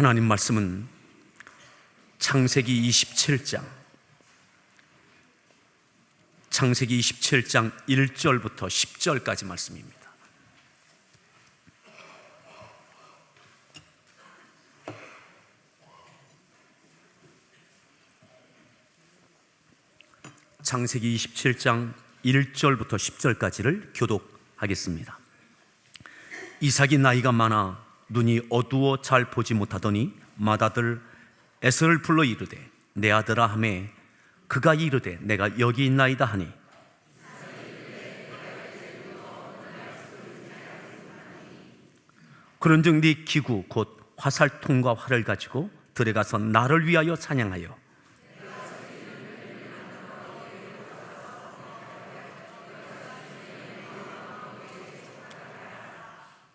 하나님 말씀은 창세기 27장 1절부터 10절까지 말씀입니다. 창세기 27장 1절부터 10절까지를 교독하겠습니다. 이삭이 나이가 많아 눈이 어두워 잘 보지 못하더니 맏아들 에서를 불러 이르되 내 아들아 하매 그가 이르되 내가 여기 있나이다 하니 그런즉 네 기구 곧 화살통과 활을 가지고 들에 가서 나를 위하여 사냥하여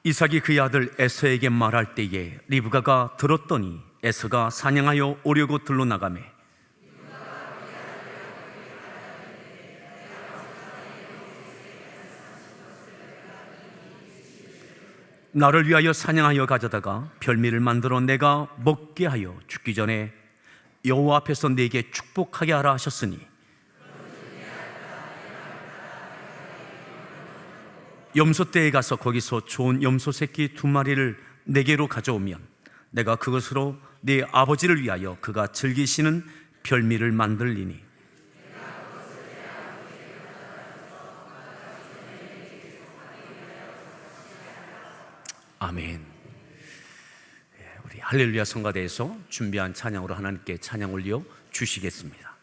이삭이 그의 아들 에서에게 말할 때에 리브가가 들었더니 에서가 사냥하여 오려고 들로 나가매 나를 위하여 사냥하여 가져다가 별미를 만들어 내가 먹게 하여 죽기 전에 여호와 앞에서 내게 축복하게 하라 하셨으니 염소떼에 가서 거기서 좋은 염소 새끼 2마리를 내게로 가져오면 내가 그것으로 네 아버지를 위하여 그가 즐기시는 별미를 만들리니 아멘. 우리 할렐루야 성가대에서 준비한 찬양으로 하나님께 찬양 올려 주시겠습니다.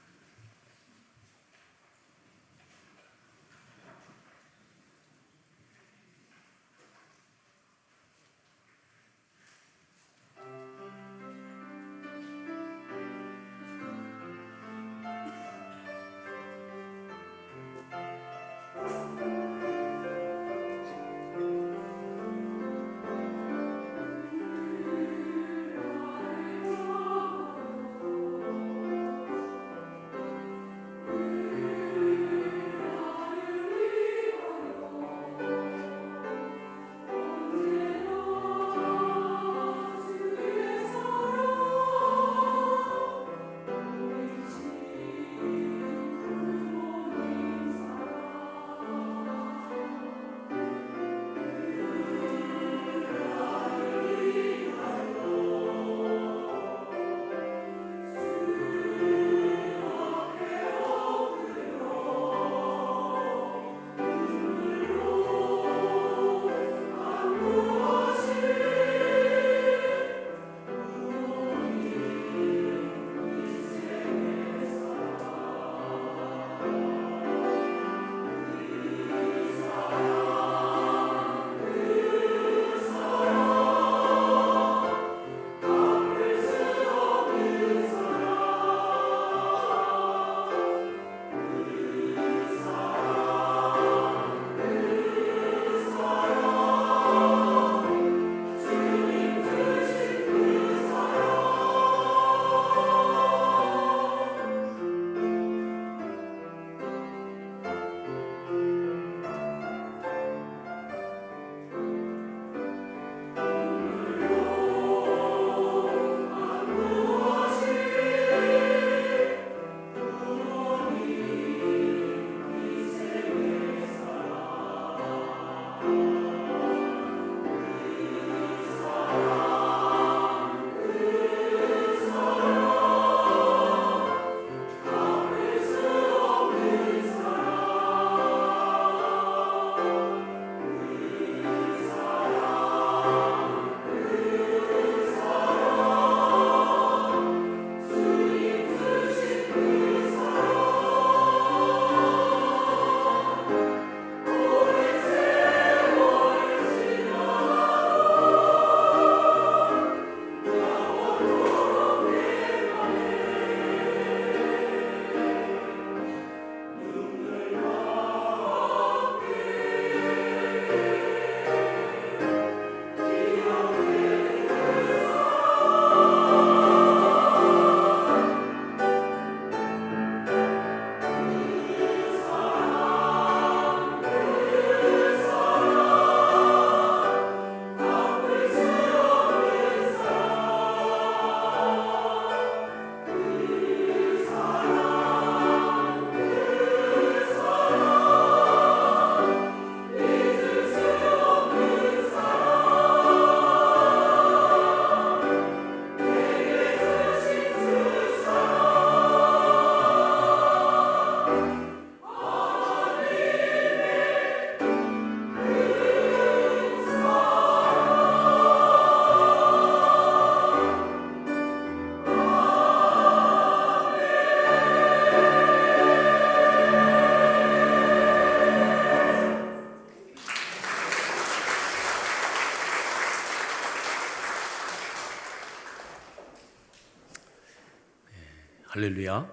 할렐루야.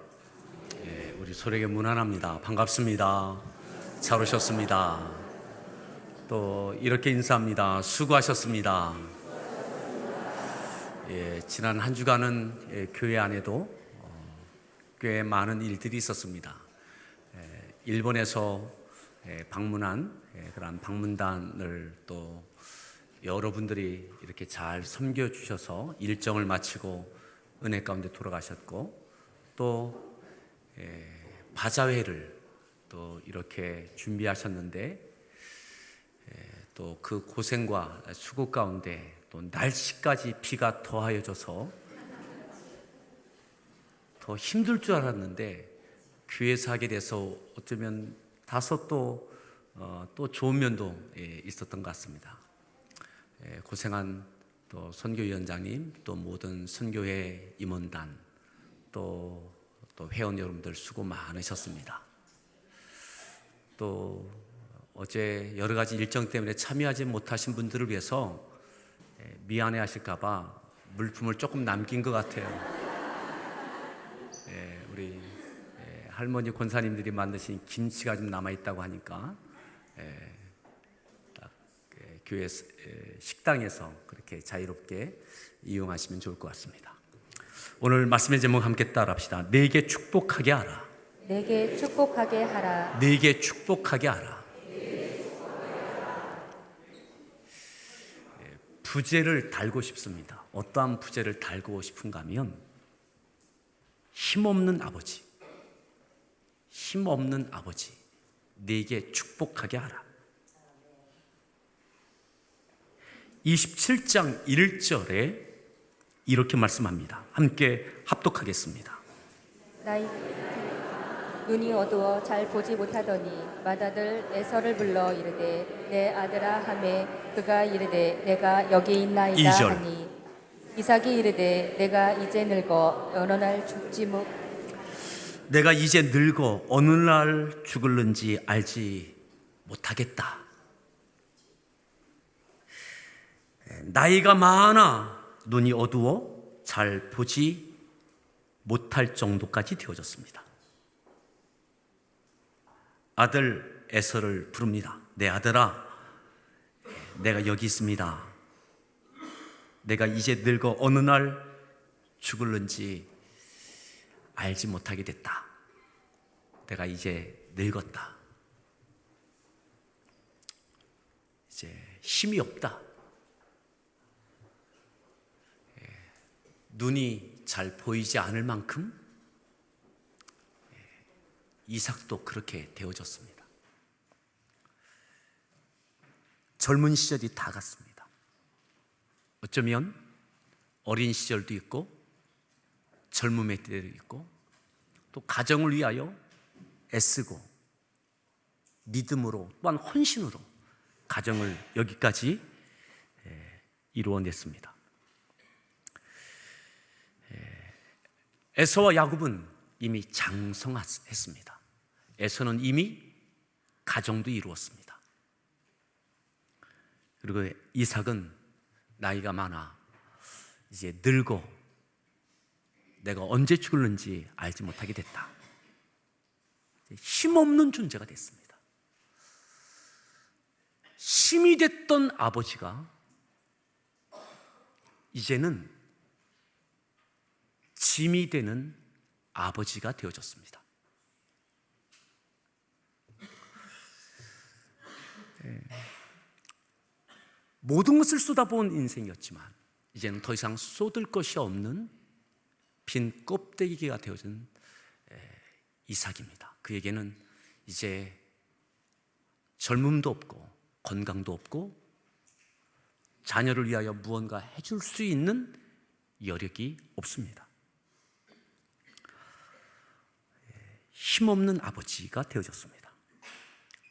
예, 우리 소래교 문안합니다. 반갑습니다. 잘 오셨습니다. 또 이렇게 인사합니다. 수고하셨습니다. 예, 지난 한 주간은 교회 안에도 꽤 많은 일들이 있었습니다. 일본에서 방문한 그런 방문단을 또 여러분들이 이렇게 잘 섬겨주셔서 일정을 마치고 은혜 가운데 돌아가셨고, 또 바자회를 또 이렇게 준비하셨는데 또 그 고생과 수고 가운데 또 날씨까지 비가 더하여져서 더 힘들 줄 알았는데, 교회에서 하게 돼서 어쩌면 다소 또 좋은 면도 있었던 것 같습니다. 고생한 또 선교위원장님, 또 모든 선교회 임원단, 또 회원 여러분들 수고 많으셨습니다. 또 어제 여러 가지 일정 때문에 참여하지 못하신 분들을 위해서 미안해 하실까봐 물품을 조금 남긴 것 같아요. 우리 할머니 권사님들이 만드신 김치가 좀 남아있다고 하니까 딱 교회 식당에서 그렇게 자유롭게 이용하시면 좋을 것 같습니다. 오늘 말씀의 제목 함께 따라합시다. 내게 축복하게 하라. 내게 축복하게 하라. 내게 축복하게 하라. 부제를 달고 싶습니다. 어떠한 부제를 달고 싶은가 하면 힘없는 아버지, 힘없는 아버지, 내게 축복하게 하라. 27장 1절에 이렇게 말씀합니다. 함께 합독하겠습니다. 눈이 어두워 잘 보지 못하더니 맏아들 에서를 불러 이르되 내 아들아 하매 그가 이르되 내가 여기 있나이다 2절. 하니 이삭이 이르되 내가 이제 늙어 어느 날 죽지무 내가 이제 늙어 어느 날 죽을는지 알지 못하겠다. 나이가 많아 눈이 어두워 잘 보지 못할 정도까지 되어졌습니다. 아들 에서를 부릅니다. 내 아들아, 내가 여기 있습니다. 내가 이제 늙어 어느 날 죽을는지 알지 못하게 됐다. 내가 이제 늙었다. 이제 힘이 없다. 눈이 잘 보이지 않을 만큼 이삭도 그렇게 되어졌습니다. 젊은 시절이 다 갔습니다. 어쩌면 어린 시절도 있고 젊음의 때도 있고, 또 가정을 위하여 애쓰고 믿음으로 또한 헌신으로 가정을 여기까지 이루어냈습니다. 에서와 야곱은 이미 장성했습니다. 에서는 이미 가정도 이루었습니다. 그리고 이삭은 나이가 많아 이제 늙어 내가 언제 죽을는지 알지 못하게 됐다. 힘없는 존재가 됐습니다. 힘이 됐던 아버지가 이제는 짐이 되는 아버지가 되어졌습니다. 모든 것을 쏟아부은 인생이었지만 이제는 더 이상 쏟을 것이 없는 빈 껍데기가 되어진 이삭입니다. 그에게는 이제 젊음도 없고 건강도 없고 자녀를 위하여 무언가 해줄 수 있는 여력이 없습니다. 힘없는 아버지가 되어졌습니다.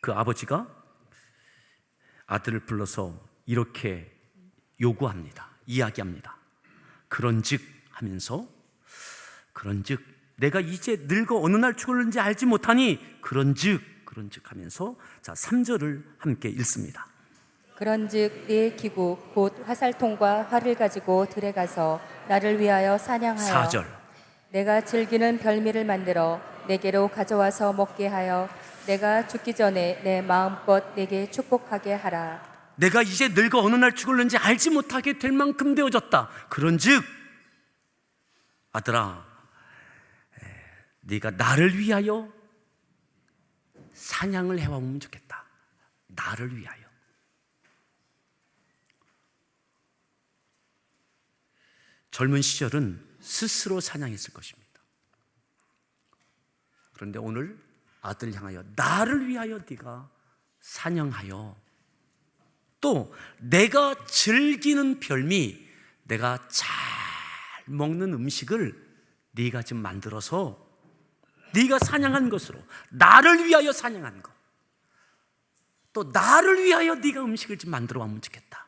그 아버지가 아들을 불러서 이렇게 요구합니다. 이야기합니다. 그런즉 하면서, 그런즉 내가 이제 늙어 어느 날 죽을는지 알지 못하니 그런즉 하면서 3절을 함께 읽습니다. 그런즉 네 기구 곧 화살통과 활을 가지고 들에 가서 나를 위하여 사냥하여 4절 내가 즐기는 별미를 만들어 내게로 가져와서 먹게 하여 내가 죽기 전에 내 마음껏 내게 축복하게 하라. 내가 이제 늙어 어느 날 죽을는지 알지 못하게 될 만큼 되어졌다. 그런즉 아들아, 네가 나를 위하여 사냥을 해와면 좋겠다. 나를 위하여. 젊은 시절은 스스로 사냥했을 것입니다. 그런데 오늘 아들 향하여 나를 위하여 네가 사냥하여, 또 내가 즐기는 별미, 내가 잘 먹는 음식을 네가 좀 만들어서 네가 사냥한 것으로 나를 위하여 사냥한 것, 또 나를 위하여 네가 음식을 좀 만들어 와면 좋겠다.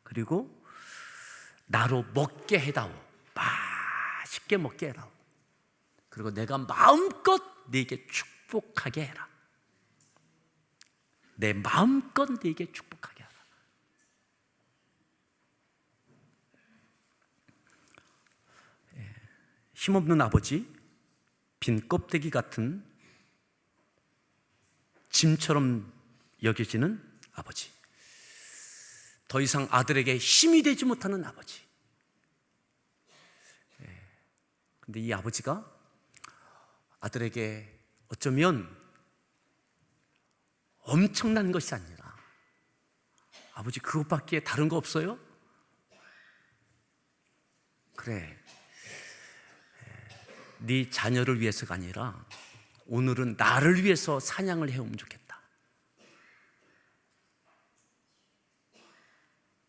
그리고 나로 먹게 해다오. 맛있게 먹게 해다오. 그리고 내가 마음껏 네게 축복하게 해라. 내 마음껏 네게 축복하게 하라. 힘없는 아버지, 빈 껍데기 같은 짐처럼 여겨지는 아버지, 더 이상 아들에게 힘이 되지 못하는 아버지. 근데 이 아버지가 아들에게 어쩌면 엄청난 것이 아니라, 아버지 그것밖에 다른 거 없어요? 그래, 네 자녀를 위해서가 아니라 오늘은 나를 위해서 사냥을 해오면 좋겠다.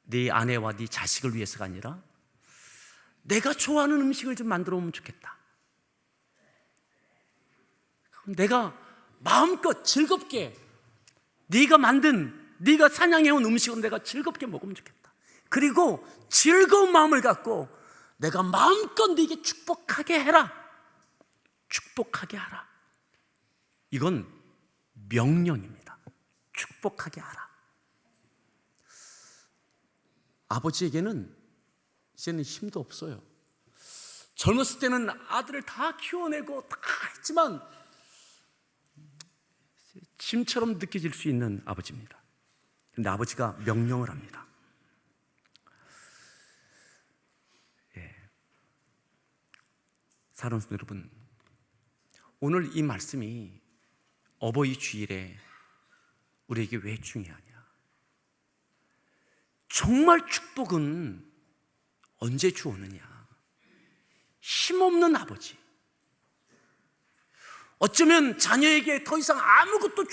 네 아내와 네 자식을 위해서가 아니라 내가 좋아하는 음식을 좀 만들어 오면 좋겠다. 그럼 내가 마음껏 즐겁게 네가 만든, 네가 사냥해온 음식을 내가 즐겁게 먹으면 좋겠다. 그리고 즐거운 마음을 갖고 내가 마음껏 네게 축복하게 해라. 축복하게 하라. 이건 명령입니다. 축복하게 하라. 아버지에게는 이제는 힘도 없어요. 젊었을 때는 아들을 다 키워내고 다 했지만 짐처럼 느껴질 수 있는 아버지입니다. 그런데 아버지가 명령을 합니다. 사랑하는 여러분, 오늘 이 말씀이 어버이 주일에 우리에게 왜 중요하냐? 정말 축복은 언제 주오느냐? 힘없는 아버지, 어쩌면 자녀에게 더 이상 아무것도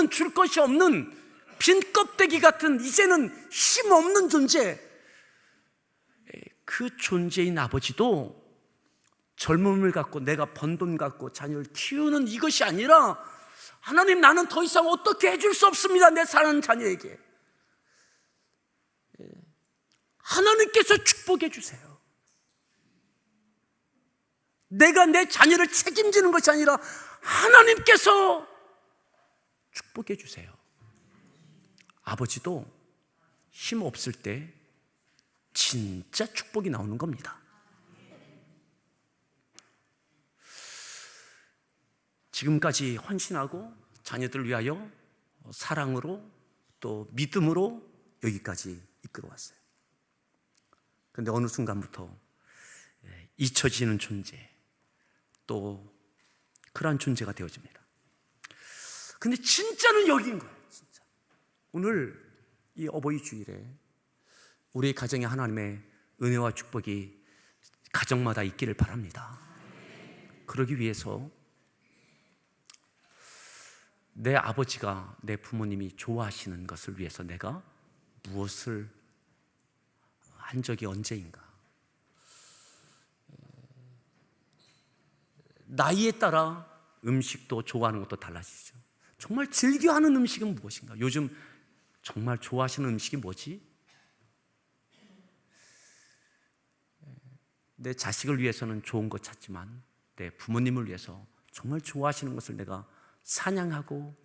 줄 것이 없는 빈 껍데기 같은, 이제는 힘없는 존재, 그 존재인 아버지도 젊음을 갖고 내가 번 돈 갖고 자녀를 키우는 이것이 아니라, 하나님, 나는 더 이상 어떻게 해줄 수 없습니다. 내 사랑하는 자녀에게 하나님께서 축복해 주세요. 내가 내 자녀를 책임지는 것이 아니라 하나님께서 축복해 주세요. 아버지도 힘 없을 때 진짜 축복이 나오는 겁니다. 지금까지 헌신하고 자녀들을 위하여 사랑으로 또 믿음으로 여기까지 이끌어왔어요. 그런데 어느 순간부터 잊혀지는 존재, 또 그러한 존재가 되어집니다. 근데 진짜는 여기인 거예요. 진짜. 오늘 이 어버이 주일에 우리 가정에 하나님의 은혜와 축복이 가정마다 있기를 바랍니다. 그러기 위해서 내 아버지가, 내 부모님이 좋아하시는 것을 위해서 내가 무엇을 한 적이 언제인가? 나이에 따라 음식도 좋아하는 것도 달라지죠. 정말 즐겨하는 음식은 무엇인가? 요즘 정말 좋아하시는 음식이 뭐지? 내 자식을 위해서는 좋은 것 찾지만 내 부모님을 위해서 정말 좋아하시는 것을 내가 사냥하고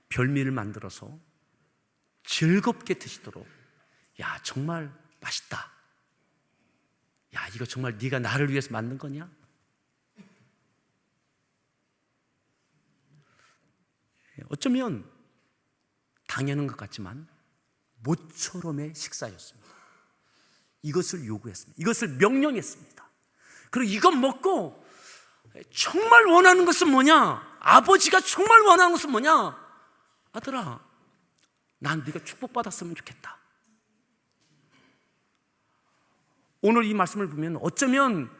별미를 만들어서 즐겁게 드시도록, 야, 정말 맛있다. 야, 이거 정말 네가 나를 위해서 만든 거냐? 어쩌면 당연한 것 같지만 모처럼의 식사였습니다. 이것을 요구했습니다. 이것을 명령했습니다. 그리고 이것 먹고 정말 원하는 것은 뭐냐? 아버지가 정말 원하는 것은 뭐냐? 아들아, 난 네가 축복받았으면 좋겠다. 오늘 이 말씀을 보면 어쩌면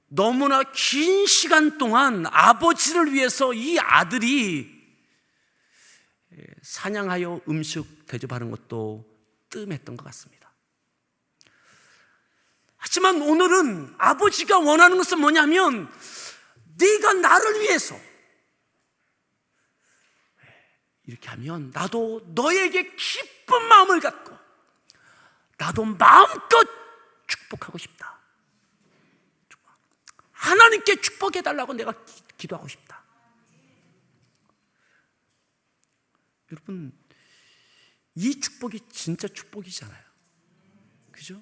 너무나 긴 시간 동안 아버지를 위해서 이 아들이 사냥하여 음식 대접하는 것도 뜸했던 것 같습니다. 하지만 오늘은 아버지가 원하는 것은 뭐냐면 네가 나를 위해서 이렇게 하면 나도 너에게 기쁜 마음을 갖고 나도 마음껏 축복하고 싶다. 하나님께 축복해달라고 내가 기도하고 싶다. 여러분, 이 축복이 진짜 축복이잖아요. 그죠?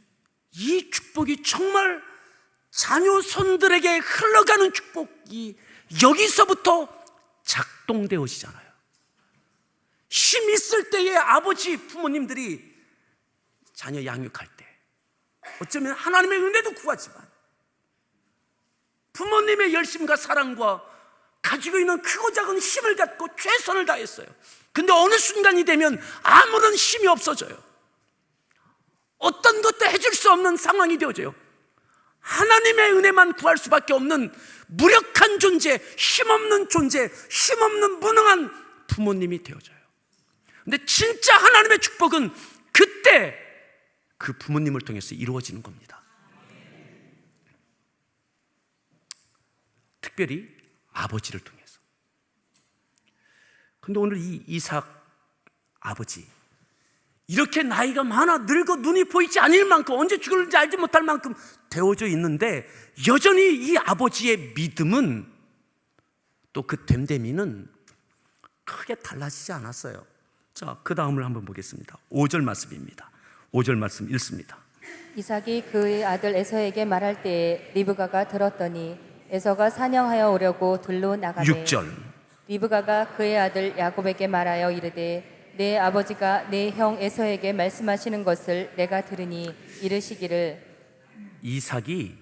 이 축복이 정말 자녀 손들에게 흘러가는 축복이 여기서부터 작동되어지잖아요. 힘 있을 때에 아버지 부모님들이 자녀 양육할 때 어쩌면 하나님의 은혜도 구하지만 부모님의 열심과 사랑과 가지고 있는 크고 작은 힘을 갖고 최선을 다했어요. 근데 어느 순간이 되면 아무런 힘이 없어져요. 어떤 것도 해줄 수 없는 상황이 되어져요. 하나님의 은혜만 구할 수밖에 없는 무력한 존재, 힘없는 존재, 힘없는 무능한 부모님이 되어져요. 근데 진짜 하나님의 축복은 그때 그 부모님을 통해서 이루어지는 겁니다. 특별히 아버지를 통해서. 근데 오늘 이 이삭 아버지, 이렇게 나이가 많아 늙어 눈이 보이지 않을 만큼, 언제 죽을지 알지 못할 만큼 되어져 있는데 여전히 이 아버지의 믿음은, 또 그 됨됨이는 크게 달라지지 않았어요. 자, 그 다음을 한번 보겠습니다. 5절 말씀입니다. 5절 말씀 읽습니다. 이삭이 그의 아들 에서에게 말할 때에 리브가가 들었더니 에서가 사냥하여 오려고 들로 나가매 6절. 리브가가 그의 아들 야곱에게 말하여 이르되 내 아버지가 내 형 에서에게 말씀하시는 것을 내가 들으니 이르시기를. 이삭이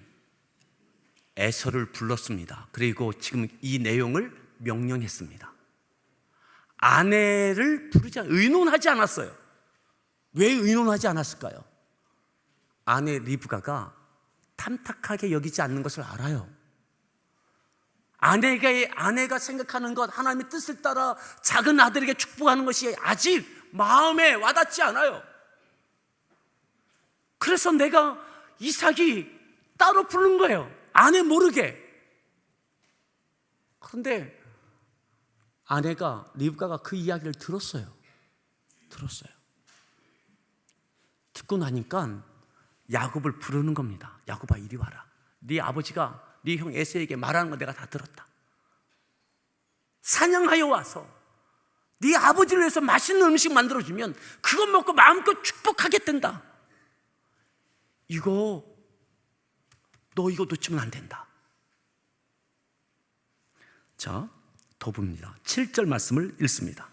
에서를 불렀습니다. 그리고 지금 이 내용을 명령했습니다. 아내를 부르지 의논하지 않았어요. 왜 의논하지 않았을까요? 아내 리브가가 탐탁하게 여기지 않는 것을 알아요. 아내가 생각하는 것, 하나님의 뜻을 따라 작은 아들에게 축복하는 것이 아직 마음에 와닿지 않아요. 그래서 내가 이삭이 따로 부른 거예요. 아내 모르게. 그런데 아내가, 리브가가 그 이야기를 들었어요. 듣고 나니까 야곱을 부르는 겁니다. 야곱아, 이리 와라. 네 아버지가 네 형 에서에게 말하는 거 내가 다 들었다. 사냥하여 와서 네 아버지를 위해서 맛있는 음식 만들어주면 그것 먹고 마음껏 축복하게 된다. 너 이거 놓치면 안 된다. 자, 더 봅니다. 7절 말씀을 읽습니다.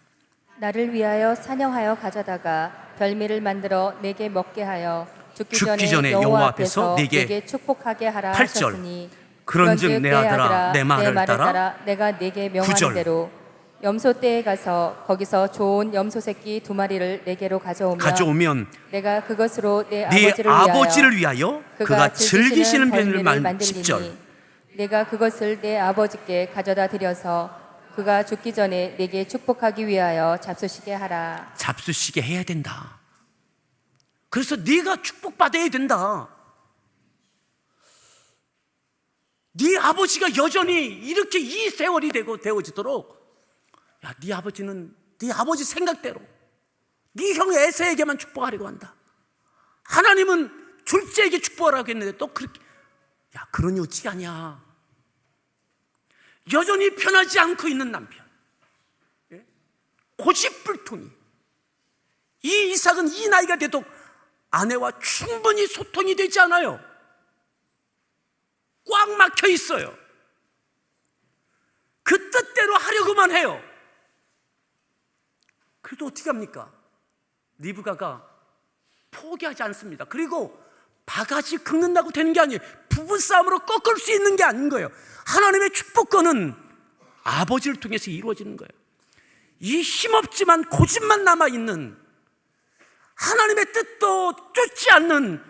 나를 위하여 사냥하여 가져다가 별미를 만들어 내게 먹게 하여 죽기 전에 여호와 앞에서 내게 축복하게 하라 8절. 하셨으니 그런즉 내 아들아 내 말을 따라 내가 내게 명하는 9절. 대로 염소 떼에 가서 거기서 좋은 염소 새끼 2마리를 내게로 가져오면 내가 그것으로 내 네 아버지를 위하여 그가 즐기시는 별미를 만들리니 10절. 내가 그것을 내 아버지께 가져다 드려서 그가 죽기 전에 내게 축복하기 위하여 잡수시게 하라. 잡수시게 해야 된다. 그래서 네가 축복받아야 된다. 네 아버지가 여전히 이렇게 이 세월이 되어지도록, 야, 네 아버지는 네 아버지 생각대로 네 형 에서에게만 축복하려고 한다. 하나님은 둘째에게 축복하라고 했는데 또 그렇게, 야, 그러니 어찌 하냐. 여전히 편하지 않고 있는 남편, 고집불통이. 이 이삭은 이 나이가 돼도 아내와 충분히 소통이 되지 않아요. 꽉 막혀 있어요. 그 뜻대로 하려고만 해요. 그래도 어떻게 합니까? 리브가가 포기하지 않습니다. 그리고 바가지 긁는다고 되는 게 아니에요. 부부싸움으로 꺾을 수 있는 게 아닌 거예요. 하나님의 축복권은 아버지를 통해서 이루어지는 거예요. 이 힘없지만 고집만 남아있는, 하나님의 뜻도 쫓지 않는,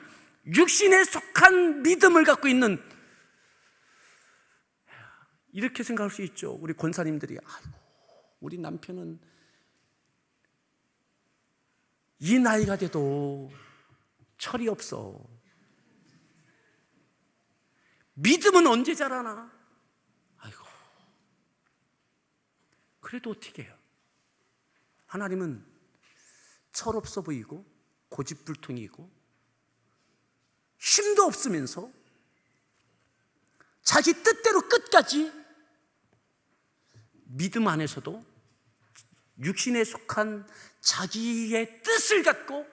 육신에 속한 믿음을 갖고 있는, 이렇게 생각할 수 있죠. 우리 권사님들이, 아이고, 우리 남편은 이 나이가 돼도 철이 없어. 믿음은 언제 자라나? 아이고. 그래도 어떻게 해요? 하나님은 철없어 보이고 고집불통이고 힘도 없으면서 자기 뜻대로 끝까지 믿음 안에서도 육신에 속한 자기의 뜻을 갖고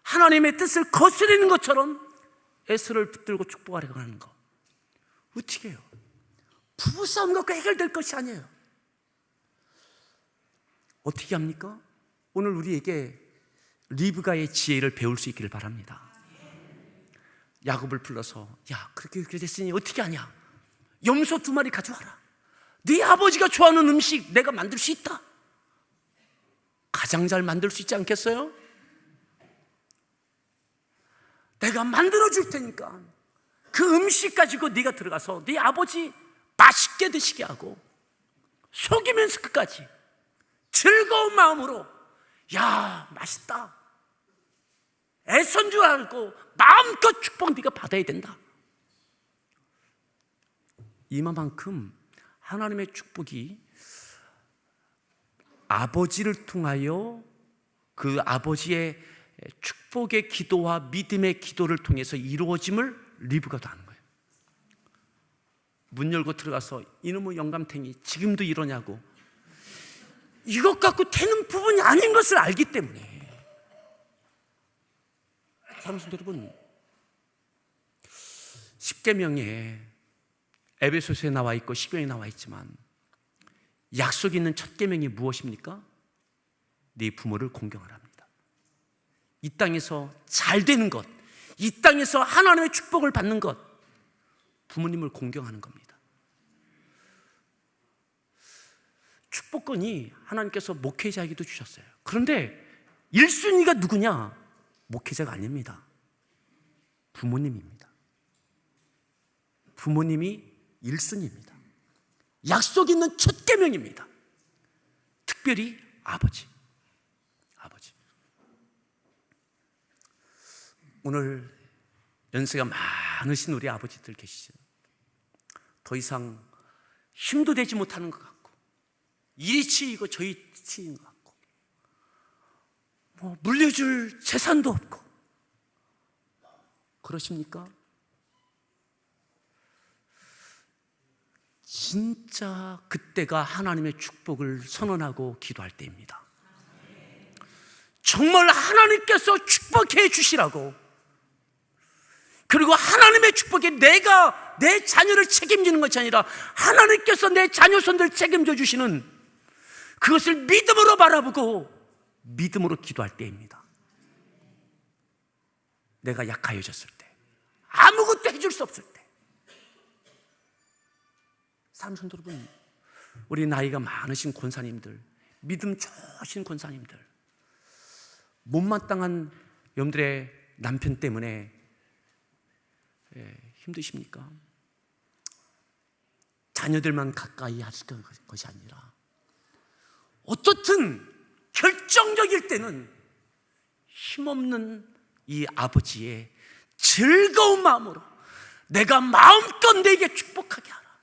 하나님의 뜻을 거스르는 것처럼 에스를 붙들고 축복하려고 하는 거, 어떻게 해요? 부부싸움 갖고 해결될 것이 아니에요. 어떻게 합니까? 오늘 우리에게 리브가의 지혜를 배울 수 있기를 바랍니다. 야곱을 불러서, 야, 그렇게 됐으니 어떻게 하냐? 염소 2마리 가져와라. 네 아버지가 좋아하는 음식 내가 만들 수 있다. 가장 잘 만들 수 있지 않겠어요? 내가 만들어 줄 테니까 그 음식 가지고 네가 들어가서 네 아버지 맛있게 드시게 하고 속이면서 끝까지 즐거운 마음으로, 야, 맛있다, 애선 줄 알고 마음껏 축복 네가 받아야 된다. 이만큼 하나님의 축복이 아버지를 통하여 그 아버지의 축복의 기도와 믿음의 기도를 통해서 이루어짐을 리브가도 하는 거예요. 문 열고 들어가서 이놈의 영감탱이 지금도 이러냐고, 이것 갖고 되는 부분이 아닌 것을 알기 때문에. 사랑하는 여러분, 십계명에 에베소서에 나와 있고 시경에 나와 있지만 약속이 있는 첫 계명이 무엇입니까? 네 부모를 공경하랍니다. 이 땅에서 잘 되는 것, 이 땅에서 하나님의 축복을 받는 것, 부모님을 공경하는 겁니다. 축복권이 하나님께서 목회자에게도 주셨어요. 그런데 1순위가 누구냐? 목회자가 아닙니다. 부모님입니다. 부모님이 1순위입니다. 약속 있는 첫 계명입니다. 특별히 아버지. 오늘 연세가 많으신 우리 아버지들 계시죠? 더 이상 힘도 되지 못하는 것 같고, 이리 치이고 저리 치이는 것 같고, 물려줄 재산도 없고, 그러십니까? 진짜 그때가 하나님의 축복을 선언하고 기도할 때입니다. 정말 하나님께서 축복해 주시라고, 그리고 하나님의 축복이 내가 내 자녀를 책임지는 것이 아니라 하나님께서 내 자녀손들 책임져 주시는, 그것을 믿음으로 바라보고 믿음으로 기도할 때입니다. 내가 약하여졌을 때, 아무것도 해줄 수 없을 때. 사랑하는 여러분, 우리 나이가 많으신 권사님들, 믿음 좋으신 권사님들, 못마땅한 여러분들의 남편 때문에 힘드십니까? 자녀들만 가까이 하실 것이 아니라 어떻든 결정적일 때는 힘없는 이 아버지의 즐거운 마음으로 내가 마음껏 내게 축복하게 하라,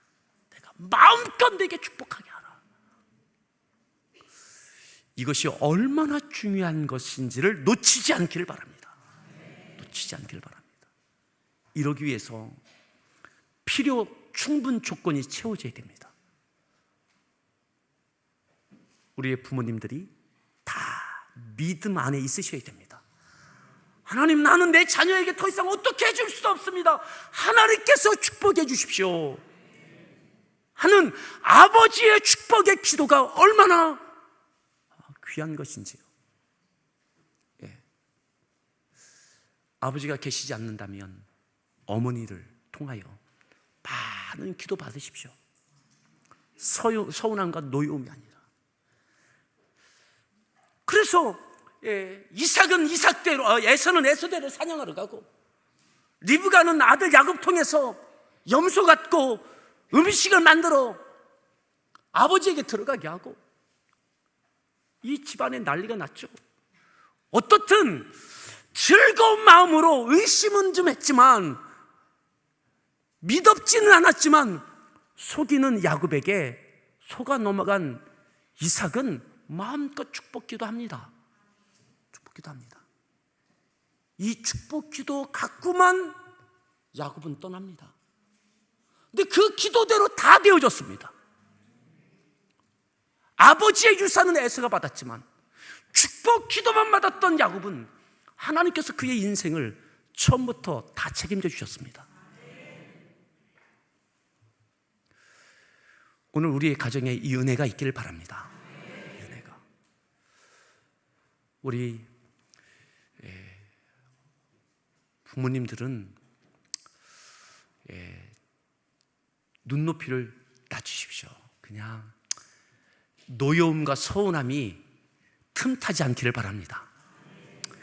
내가 마음껏 내게 축복하게 하라. 이것이 얼마나 중요한 것인지를 놓치지 않기를 바랍니다. 놓치지 않기를 바랍니다. 이러기 위해서 필요 충분 조건이 채워져야 됩니다. 우리의 부모님들이 다 믿음 안에 있으셔야 됩니다. 하나님, 나는 내 자녀에게 더 이상 어떻게 해줄 수도 없습니다. 하나님께서 축복해 주십시오 하는 아버지의 축복의 기도가 얼마나 귀한 것인지요. 예. 아버지가 계시지 않는다면 어머니를 통하여 많은 기도 받으십시오. 서운함과 노여움이 아니라. 그래서 이삭은 이삭대로, 에서는 에서대로 사냥하러 가고, 리브가는 아들 야곱 통해서 염소 갖고 음식을 만들어 아버지에게 들어가게 하고, 이 집안에 난리가 났죠. 어떻든 즐거운 마음으로 의심은 좀 했지만, 믿업지는 않았지만, 속이는 야곱에게 속아 넘어간 이삭은 마음껏 축복기도 합니다. 축복기도 합니다. 이 축복기도 갖고만 야곱은 떠납니다. 근데 그 기도대로 다 되어졌습니다. 아버지의 유산은 에서가 받았지만 축복 기도만 받았던 야곱은 하나님께서 그의 인생을 처음부터 다 책임져 주셨습니다. 오늘 우리의 가정에 이 은혜가 있기를 바랍니다. 이 은혜가. 우리 부모님들은 눈높이를 낮추십시오. 그냥 노여움과 서운함이 틈타지 않기를 바랍니다.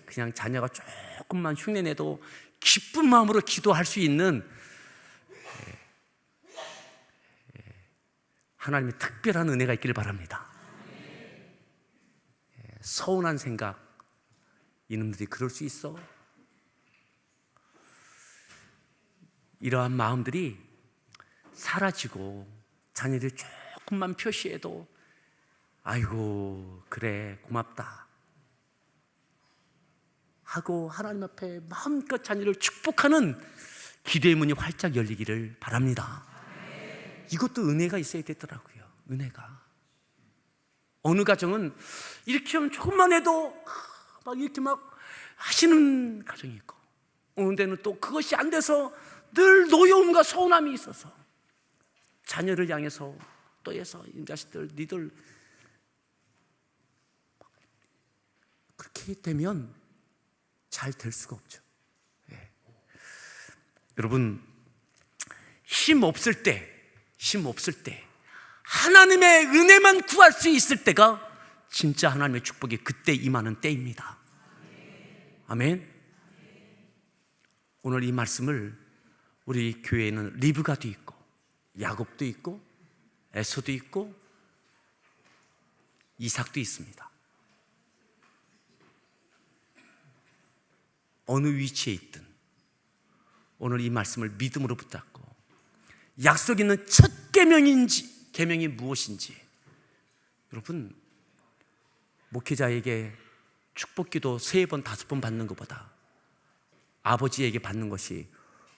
그냥 자녀가 조금만 흉내내도 기쁜 마음으로 기도할 수 있는 하나님의 특별한 은혜가 있기를 바랍니다. 서운한 생각, 이놈들이 그럴 수 있어? 이러한 마음들이 사라지고 자녀들이 조금만 표시해도 아이고 그래 고맙다 하고 하나님 앞에 마음껏 자녀를 축복하는 기도의 문이 활짝 열리기를 바랍니다. 이것도 은혜가 있어야 되더라고요. 은혜가. 어느 가정은 이렇게 하면 조금만 해도 막 이렇게 막 하시는 가정이 있고, 어느 데는 또 그것이 안 돼서 늘 노여움과 서운함이 있어서 자녀를 향해서 또 해서 이 자식들 니들 그렇게 되면 잘 될 수가 없죠. 예. 여러분, 힘 없을 때 하나님의 은혜만 구할 수 있을 때가 진짜 하나님의 축복이 그때 임하는 때입니다. 아멘. 오늘 이 말씀을 우리 교회에는 리브가도 있고 야곱도 있고 에서도 있고 이삭도 있습니다. 어느 위치에 있든 오늘 이 말씀을 믿음으로 붙잡고 약속 있는 첫 계명이 무엇인지, 여러분, 목회자에게 축복기도 3번, 5번 받는 것보다 아버지에게 받는 것이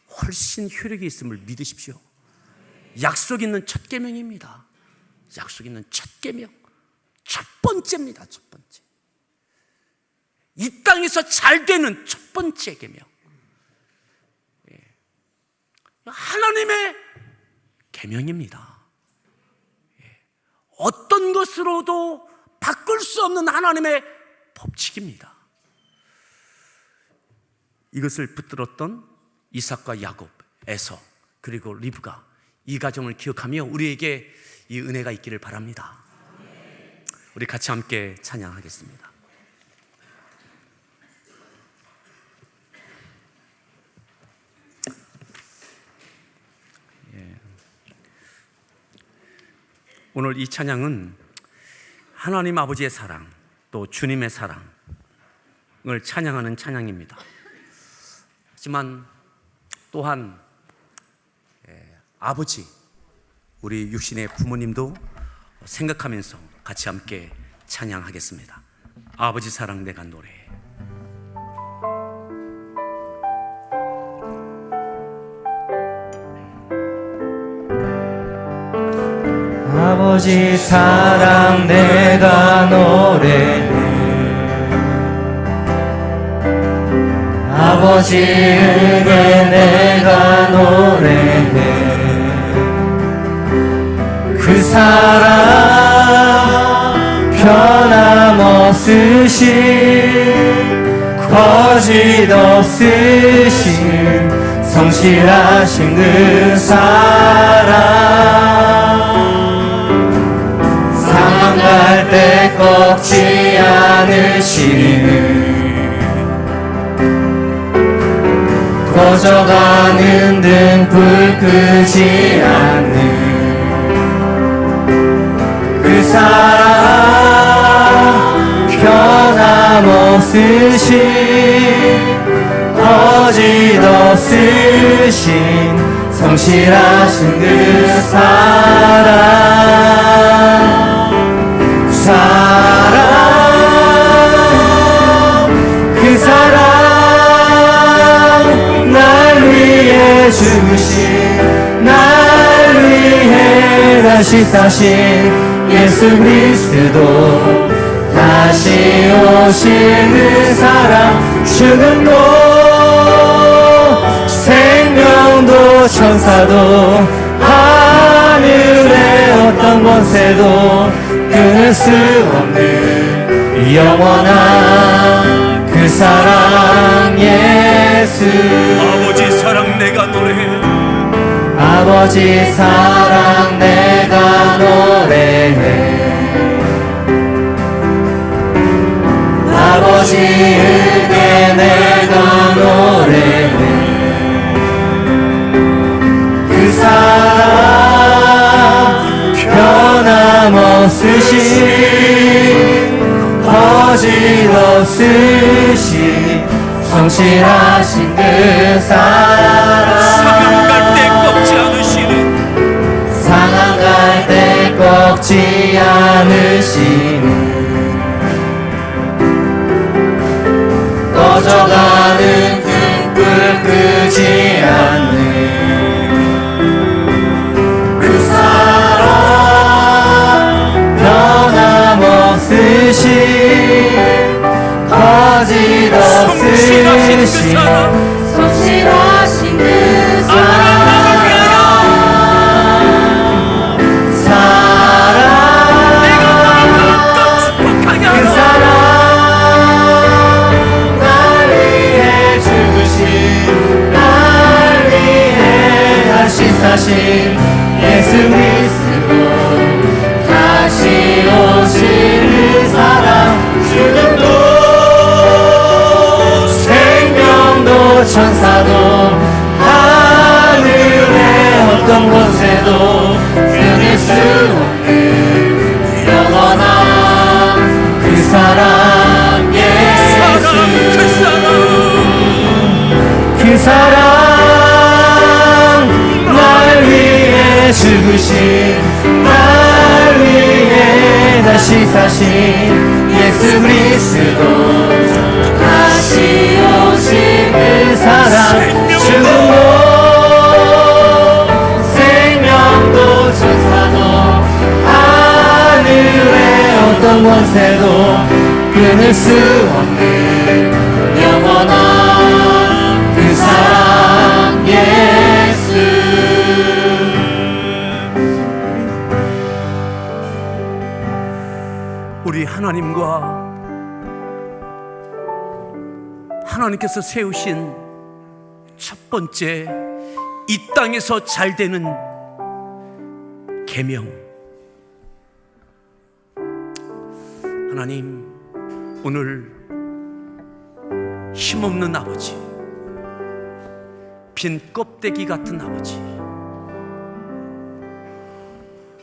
훨씬 효력이 있음을 믿으십시오. 약속 있는 첫 계명입니다. 약속 있는 첫 계명, 첫 번째입니다. 첫 번째. 이 땅에서 잘 되는 첫 번째 계명. 하나님의 계명입니다. 어떤 것으로도 바꿀 수 없는 하나님의 법칙입니다. 이것을 붙들었던 이삭과 야곱, 에서, 그리고 리브가 이 가정을 기억하며 우리에게 이 은혜가 있기를 바랍니다. 우리 같이 함께 찬양하겠습니다. 오늘 이 찬양은 하나님 아버지의 사랑, 또 주님의 사랑을 찬양하는 찬양입니다. 하지만 또한 아버지, 우리 육신의 부모님도 생각하면서 같이 함께 찬양하겠습니다. 아버지 사랑 내가 노래해. 아버지 사랑 내가 노래해. 아버지 은혜 내가 노래해. 그 사랑 변함없으신 거짓 없으신 성실하신 그 사랑 상한 갈 때 꺾지 않으시는 꺼져가는 등불 끄지 않는 그 사랑 변함없으신 거짓 없으신 성실하신 그 그 사랑 날 위해 죽으신 날 위해 다시 사신 예수 그리스도 다시 오시는 사랑 죽음도 생명도 천사도 하늘의 어떤 권세도 끊을 수 없는 영원한 그 사랑 예수. 아버지 사랑 내가 노래해. 아버지 사랑 내가 노래해. 아버지 은혜 내가 노래해. 그 사랑 변함없으신 거짓 없으신 성실하신 그 사랑 상한 갈 때 꺾지 않으시는 상한 갈 때 꺾지 않으시는 꺼져가는 등불 끄지 않는 그 사랑 변함없으신 거짓 없으신 성실하신 그 사신 예수 그리스도 다시 오시는 사랑 죽음도 생명도 천사도 하늘의 어떤 권세도 끊을 수 없는 영원한 그 사랑 예수 그 사랑 죽으신 날 위해 다시 사신 예수 그리스도 다시 오신 그 사랑 죽음도 생명도 천사도 하늘의 어떤 권세도 끊을 수 없는 영원한 그 사랑 예수. 우리 하나님께서 세우신 첫 번째 이 땅에서 잘 되는 계명. 하나님, 오늘 힘없는 아버지, 빈 껍데기 같은 아버지,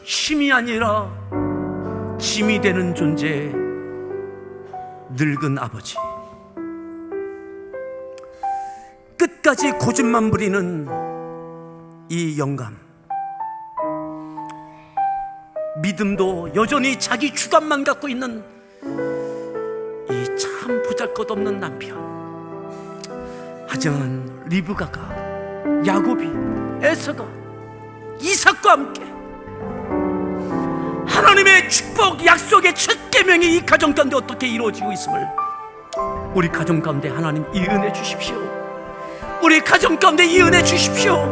힘이 아니라 짐이 되는 존재, 늙은 아버지, 끝까지 고집만 부리는 이 영감, 믿음도 여전히 자기 주관만 갖고 있는 이 참 보잘것없는 남편. 하지만 리브가가, 야곱이, 에서가, 이삭과 함께 하나님의 축복 약속의 첫 계명이 이 가정 가운데 어떻게 이루어지고 있음을 우리 가정 가운데 하나님 이 은혜 주십시오. 우리 가정 가운데 이 은혜 주십시오.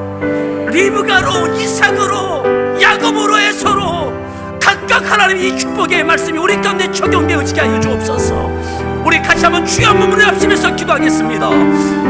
리브가로, 이삭으로, 야곱으로, 에서로 각각 하나님의 이 축복의 말씀이 우리 가운데 적용되어지게 하여 주옵소서. 우리 같이 한번 주여 한번 문을 합치면서 기도하겠습니다.